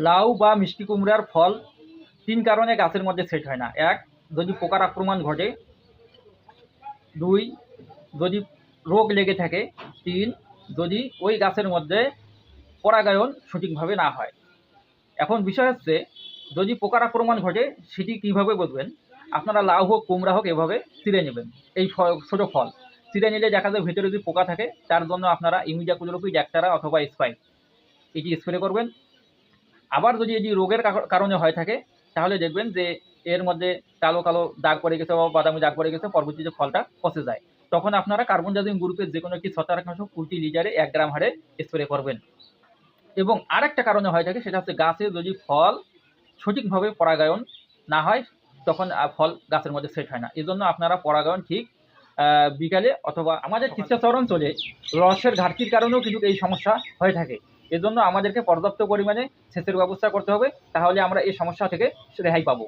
লাউ বা মিষ্টি কুমড়ার ফল ৩ কারণে গাছের মধ্যে সেট হয় না। ১, যদি পোকার আক্রমণ ঘটে। ২, যদি রোগ লেগে থাকে। ৩, যদি ওই গাছের মধ্যে পরাগায়ন সঠিকভাবে না হয়। এখন বিষয় হচ্ছে, যদি পোকার আক্রমণ ঘটে সেটি কীভাবে বুঝবেন? আপনারা লাউ হোক কুমড়া হোক এভাবে ছিঁড়ে নেবেন। এই ছোটো ফল ছিঁড়ে নিলে দেখা যায় ভেতরে যদি পোকা থাকে, তার জন্য আপনারা ইমিডাক্লোপিড, একটারা অথবা স্পাইক এটি স্প্রে করবেন। আবার যদি এটি রোগের কারণে হয়ে থাকে, তাহলে দেখবেন যে এর মধ্যে কালো কালো দাগ পড়ে গেছে বা বাদামি দাগ পড়ে গেছে, পরবর্তীতে ফলটা পচে যায়। তখন আপনারা কার্বনডাজিম গ্রুপের যে কোনো একটি ছত্রাকনাশক প্রতি লিটারে ১ গ্রাম হারে স্প্রে করবেন। এবং আরেকটা কারণে হয়ে থাকে, সেটা হচ্ছে গাছে যদি ফল সঠিকভাবে পরাগায়ন না হয়, তখন ফল গাছের মধ্যে সেট হয় না। এজন্য আপনারা পরাগায়ন ঠিক বিকালে অথবা আমাদের কৃষ্ণচর অঞ্চলে রসের ঘাটতির কারণেও কিন্তু এই সমস্যা হয়ে থাকে। এজন্য আমাদেরকে পর্যাপ্ত পরিমাণে সেচের ব্যবস্থা করতে হবে, তাহলে আমরা এই সমস্যা থেকে রেহাই পাবো।